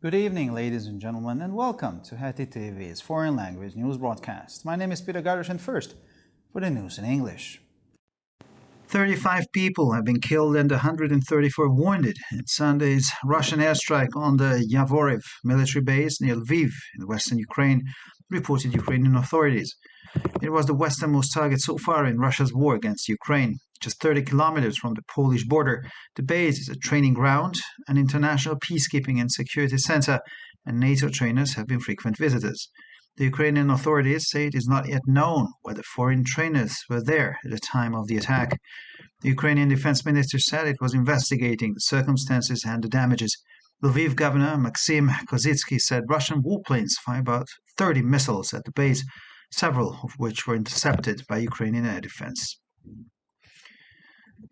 Good evening, ladies and gentlemen, and welcome to Heti TV's foreign language news broadcast. My name is Peter Gardish, and first, for the news in English. 35 people have been killed and 134 wounded in Sunday's Russian airstrike on the Yavoriv military base near Lviv in western Ukraine, reported Ukrainian authorities. It was the westernmost target so far in Russia's war against Ukraine. Just 30 kilometers from the Polish border, the base is a training ground, an international peacekeeping and security center, and NATO trainers have been frequent visitors. The Ukrainian authorities say it is not yet known whether foreign trainers were there at the time of the attack. The Ukrainian defense minister said it was investigating the circumstances and the damages. Lviv governor Maxim Kozitsky said Russian warplanes fired about 30 missiles at the base, several of which were intercepted by Ukrainian air defense.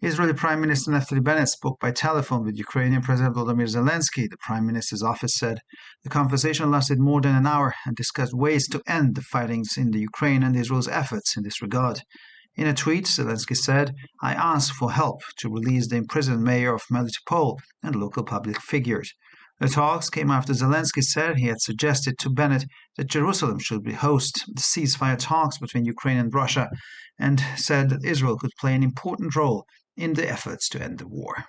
Israeli Prime Minister Naftali Bennett spoke by telephone with Ukrainian President Volodymyr Zelensky, the Prime Minister's office said. The conversation lasted more than an hour and discussed ways to end the fightings in the Ukraine and Israel's efforts in this regard. In a tweet, Zelensky said, "I asked for help to release the imprisoned mayor of Melitopol and local public figures." The talks came after Zelensky said he had suggested to Bennett that Jerusalem should host the ceasefire talks between Ukraine and Russia, and said that Israel could play an important role in the efforts to end the war.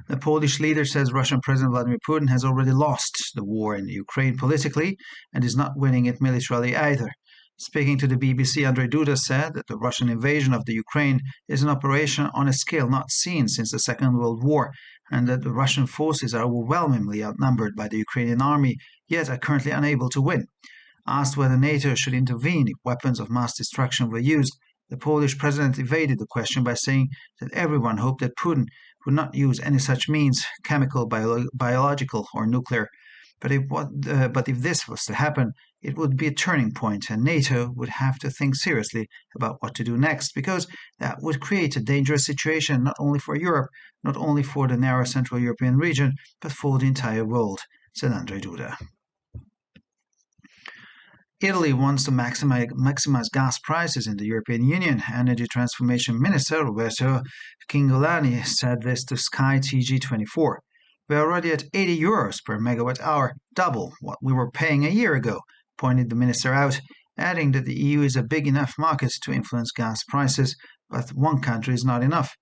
The Polish leader says Russian President Vladimir Putin has already lost the war in Ukraine politically and is not winning it militarily either. Speaking to the BBC, Andrzej Duda said that the Russian invasion of the Ukraine is an operation on a scale not seen since the Second World War, and that the Russian forces are overwhelmingly outnumbered by the Ukrainian army, yet are currently unable to win. Asked whether NATO should intervene if weapons of mass destruction were used, the Polish president evaded the question by saying that everyone hoped that Putin would not use any such means, chemical, biological, or nuclear. But if this was to happen, it would be a turning point, and NATO would have to think seriously about what to do next, because that would create a dangerous situation not only for Europe, not only for the narrow Central European region, but for the entire world, said Andrzej Duda. Italy wants to maximize gas prices in the European Union. Energy Transformation Minister Roberto Cingolani said this to Sky TG24. "We're already at €80 per megawatt hour, double what we were paying a year ago," pointed the minister out, adding that the EU is a big enough market to influence gas prices, but one country is not enough.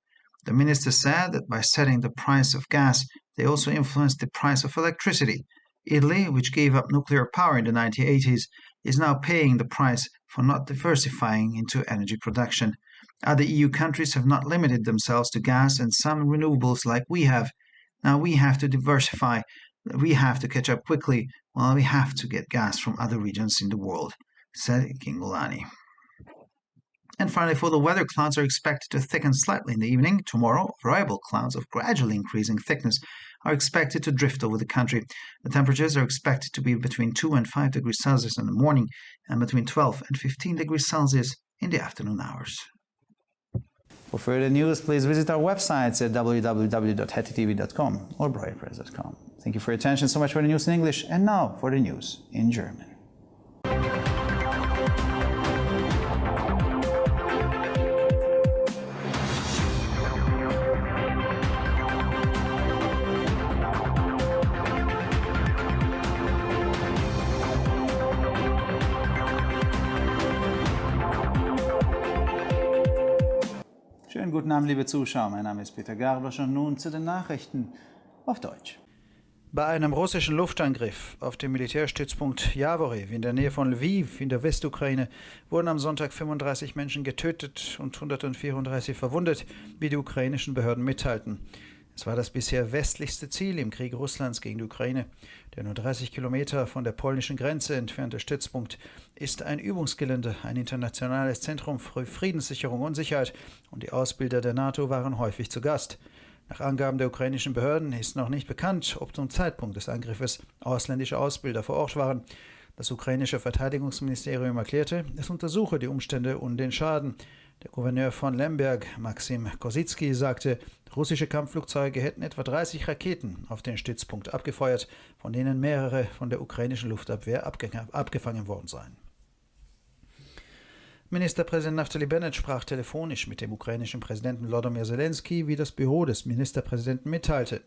The minister said that by setting the price of gas, they also influenced the price of electricity. Italy, which gave up nuclear power in the 1980s, is now paying the price for not diversifying into energy production. Other EU countries have not limited themselves to gas and some renewables like we have. Now we have to diversify. We have to catch up quickly. Well, we have to get gas from other regions in the world, said Cingolani. And finally, for the weather, clouds are expected to thicken slightly in the evening. Tomorrow, variable clouds of gradually increasing thickness are expected to drift over the country. The temperatures are expected to be between 2 and 5 degrees Celsius in the morning and between 12 and 15 degrees Celsius in the afternoon hours. For further news, please visit our websites at www.hetitv.com or broadpress.com. Thank you for your attention. So much for the news in English, and now for the news in German. Schönen guten Abend, liebe Zuschauer. Mein Name ist Peter Gardish und nun zu den Nachrichten auf Deutsch. Bei einem russischen Luftangriff auf den Militärstützpunkt Yavoriv in der Nähe von Lviv in der Westukraine wurden am Sonntag 35 Menschen getötet und 134 verwundet, wie die ukrainischen Behörden mitteilten. Es war das bisher westlichste Ziel im Krieg Russlands gegen die Ukraine. Der nur 30 Kilometer von der polnischen Grenze entfernte Stützpunkt ist ein Übungsgelände, ein internationales Zentrum für Friedenssicherung und Sicherheit, und die Ausbilder der NATO waren häufig zu Gast. Nach Angaben der ukrainischen Behörden ist noch nicht bekannt, ob zum Zeitpunkt des Angriffes ausländische Ausbilder vor Ort waren. Das ukrainische Verteidigungsministerium erklärte, es untersuche die Umstände und den Schaden. Der Gouverneur von Lemberg, Maxim Kozitsky, sagte, russische Kampfflugzeuge hätten etwa 30 Raketen auf den Stützpunkt abgefeuert, von denen mehrere von der ukrainischen Luftabwehr abgefangen worden seien. Ministerpräsident Naftali Bennett sprach telefonisch mit dem ukrainischen Präsidenten Volodymyr Zelensky, wie das Büro des Ministerpräsidenten mitteilte.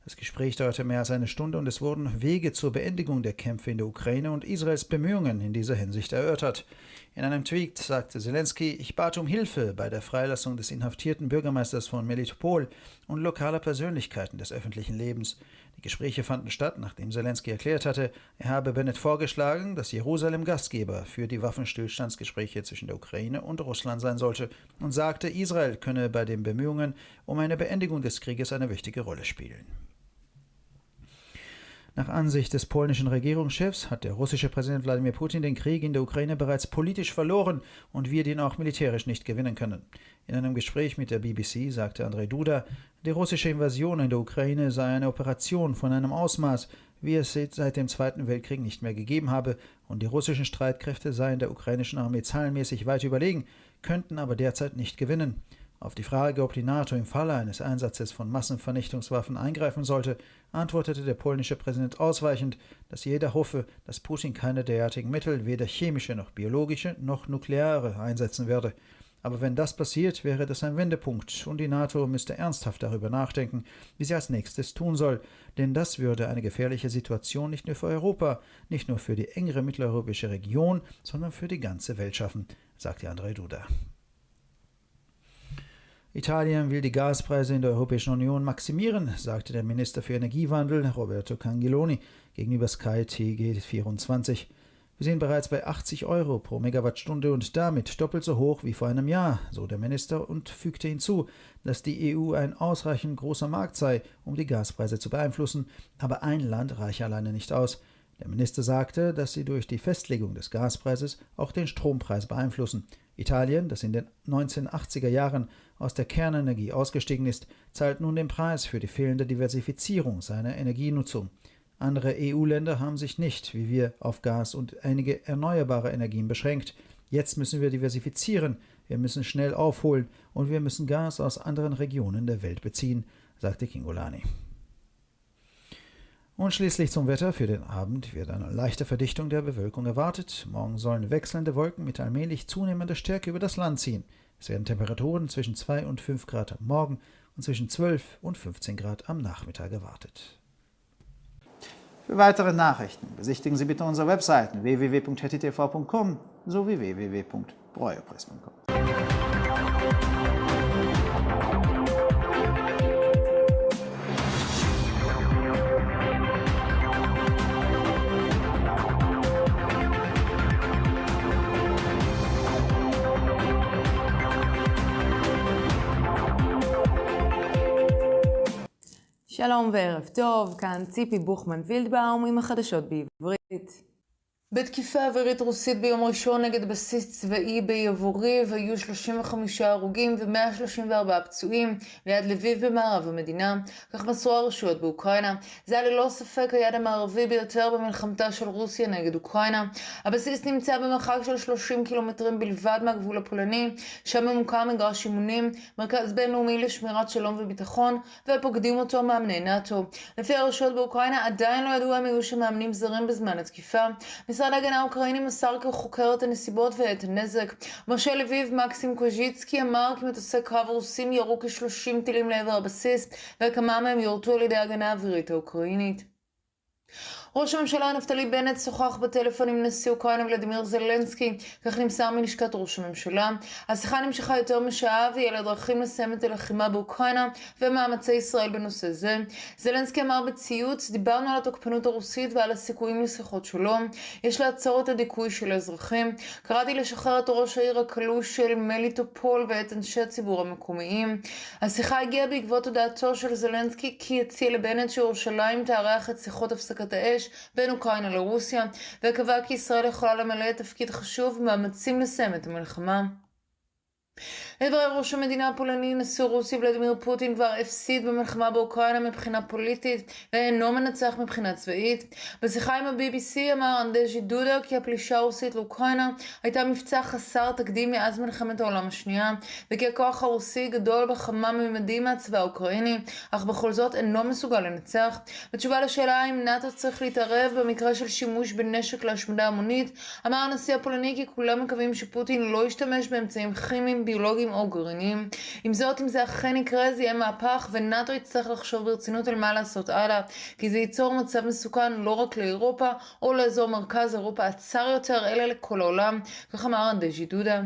Das Gespräch dauerte mehr als eine Stunde und es wurden Wege zur Beendigung der Kämpfe in der Ukraine und Israels Bemühungen in dieser Hinsicht erörtert. In einem Tweet sagte Zelensky, ich bat um Hilfe bei der Freilassung des inhaftierten Bürgermeisters von Melitopol und lokaler Persönlichkeiten des öffentlichen Lebens. Die Gespräche fanden statt, nachdem Zelensky erklärt hatte, er habe Bennett vorgeschlagen, dass Jerusalem Gastgeber für die Waffenstillstandsgespräche zwischen der Ukraine und Russland sein sollte und sagte, Israel könne bei den Bemühungen um eine Beendigung des Krieges eine wichtige Rolle spielen. Nach Ansicht des polnischen Regierungschefs hat der russische Präsident Wladimir Putin den Krieg in der Ukraine bereits politisch verloren und wird ihn auch militärisch nicht gewinnen können. In einem Gespräch mit der BBC sagte Andrzej Duda, die russische Invasion in der Ukraine sei eine Operation von einem Ausmaß, wie es seit dem Zweiten Weltkrieg nicht mehr gegeben habe, und die russischen Streitkräfte seien der ukrainischen Armee zahlenmäßig weit überlegen, könnten aber derzeit nicht gewinnen. Auf die Frage, ob die NATO im Falle eines Einsatzes von Massenvernichtungswaffen eingreifen sollte, antwortete der polnische Präsident ausweichend, dass jeder hoffe, dass Putin keine derartigen Mittel, weder chemische noch biologische noch nukleare, einsetzen werde. Aber wenn das passiert, wäre das ein Wendepunkt und die NATO müsste ernsthaft darüber nachdenken, wie sie als nächstes tun soll, denn das würde eine gefährliche Situation nicht nur für Europa, nicht nur für die engere mitteleuropäische Region, sondern für die ganze Welt schaffen, sagte Andrzej Duda. Italien will die Gaspreise in der Europäischen Union maximieren, sagte der Minister für Energiewandel Roberto Cangiloni gegenüber Sky TG24. Wir sind bereits bei 80 Euro pro Megawattstunde und damit doppelt so hoch wie vor einem Jahr, so der Minister und fügte hinzu, dass die EU ein ausreichend großer Markt sei, um die Gaspreise zu beeinflussen, aber ein Land reiche alleine nicht aus. Der Minister sagte, dass sie durch die Festlegung des Gaspreises auch den Strompreis beeinflussen. Italien, das in den 1980er Jahren aus der Kernenergie ausgestiegen ist, zahlt nun den Preis für die fehlende Diversifizierung seiner Energienutzung. Andere EU-Länder haben sich nicht, wie wir, auf Gas und einige erneuerbare Energien beschränkt. Jetzt müssen wir diversifizieren, wir müssen schnell aufholen und wir müssen Gas aus anderen Regionen der Welt beziehen, sagte Cingolani. Und schließlich zum Wetter. Für den Abend wird eine leichte Verdichtung der Bewölkung erwartet. Morgen sollen wechselnde Wolken mit allmählich zunehmender Stärke über das Land ziehen. Es werden Temperaturen zwischen 2 und 5 Grad am Morgen und zwischen 12 und 15 Grad am Nachmittag erwartet. Für weitere Nachrichten besichtigen Sie bitte unsere Webseiten www.hettitv.com sowie www.breuerpress.com. שלום וערב טוב, כאן ציפי בוכמן וילדבאום עם החדשות בעברית. בתקיפה אווירית רוסית ביום ראשון נגד בסיס צבאי ביבוריב היו 35 הרוגים ו-134 פצועים ליד לביב במערב המדינה, כך מסרו הרשויות באוקראינה. זה היה ללא ספק היעד המערבי ביותר במלחמתה של רוסיה נגד אוקראינה. הבסיס נמצא במרחק של 30 קילומטרים בלבד מהגבול הפולני, שם ממוקם מגרש אימונים, מרכז בינלאומי לשמירת שלום וביטחון, ופוקדים אותו מאמני נאט"ו. לפי הרשויות באוקראינה עדיין לא ידוע מי היו שמאמנים זרים בזמן התקיפה. משרד ההגנה האוקראיני מסר כי הוא חוקר את הנסיבות ואת הנזק. משה לביב מקסים קוז'יצקי אמר כי מטוסי קרב רוסים ירו כ-30 טילים לעבר הבסיס, וכמה מהם יורטו על ידי ההגנה האווירית האוקראינית. ראש הממשלה נפתלי בנט שוחח בטלפון עם נשיא אוקראינה ולדימיר זלנסקי, כך נמסר מלשכת ראש הממשלה. השיחה נמשכה יותר משעה והיא על הדרכים לסיים את הלחימה באוקראינה ומאמצי ישראל בנושא זה. זלנסקי אמר בציוץ, דיברנו על התוקפנות הרוסית ועל הסיכויים לשיחות שלום. יש לעצור את הדיכוי של האזרחים. קראתי לשחרר את ראש העיר הכלוא של מליטופול ואת אנשי הציבור המקומיים. השיחה הגיעה בעקבות הודעתו של זלנסקי כי הציע לבנט שירושלים תארח את שיחות הפסקת האש בין אוקראינה לרוסיה, וקבע כי ישראל יכולה למלא תפקיד חשוב במאמצים לסיים את המלחמה. לדברי ראש המדינה הפולני, נשיא רוסיה ולדימיר פוטין כבר הפסיד במלחמה באוקראינה מבחינה פוליטית ואינו מנצח מבחינה צבאית. בשיחה עם ה-BBC אמר אנדז'י דודה כי הפלישה הרוסית לאוקראינה הייתה מבצע חסר תקדים מאז מלחמת העולם השנייה, וכי הכוח הרוסי גדול בכמה ממדים מהצבא האוקראיני, אך בכל זאת אינו מסוגל לנצח. בתשובה לשאלה אם נאט"ו צריך להתערב במקרה של שימוש בנשק להשמדה המונית, אמר הנשיא הפולני כי כולם מקווים שפוטין לא ישתמש באמצעים כימיים, ביולוגיים ביולוגיים או גרעיניים. עם זאת, אם זה אכן יקרה, זה יהיה מהפך, ונאט"ו יצטרך לחשוב ברצינות על מה לעשות הלאה, כי זה ייצור מצב מסוכן לא רק לאירופה או לאזור מרכז אירופה הצר יותר, אלא לכל העולם, כך אמר אנדז'י דודה.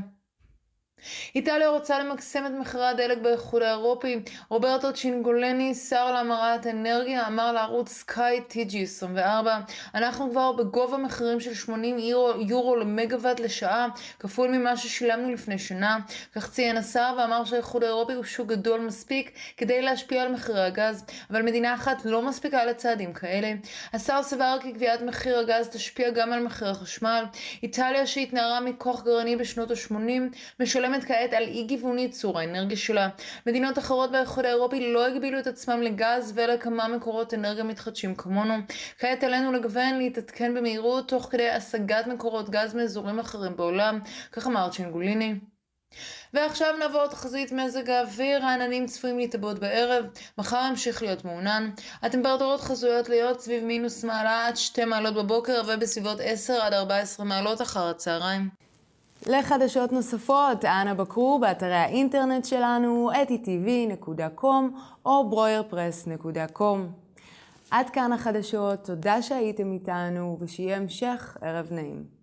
איטליה רוצה למקסם את מחירי הדלק באיחוד האירופי. רוברטו צ'ינגולני, שר להמרת אנרגיה, אמר לערוץ סקאי TG24, אנחנו כבר בגובה מחירים של 80 יורו למגוואט לשעה, כפול ממה ששילמנו לפני שנה. כך ציין השר ואמר שהאיחוד האירופי הוא שוק גדול מספיק כדי להשפיע על מחירי הגז, אבל מדינה אחת לא מספיקה לצעדים כאלה. השר סבר כי קביעת מחיר הגז תשפיע גם על מחיר החשמל. איטליה, שהתנערה מכוח גרעיני בשנות ה-80, משלמת כעת על אי גיוון ייצור האנרגיה שלה. מדינות אחרות באיחוד האירופי לא הגבילו את עצמם לגז ולכמה מקורות אנרגיה מתחדשים כמונו. כעת עלינו לגוון להתעדכן במהירות תוך כדי השגת מקורות גז מאזורים אחרים בעולם, כך אמר צ'ינגוליני. ועכשיו נעבור תחזית מזג האוויר. העננים צפויים להתעבות בערב, מחר ימשיך להיות מעונן. הטמפרטורות חזויות להיות סביב מינוס מעלה עד 2 מעלות בבוקר ובסביבות 10 עד 14 מעלות אחר הצהריים. לחדשות נוספות, אנא בקרו באתרי האינטרנט שלנו, etitv.com או broyerpress.com. עד כאן החדשות, תודה שהייתם איתנו ושיהיה המשך ערב נעים.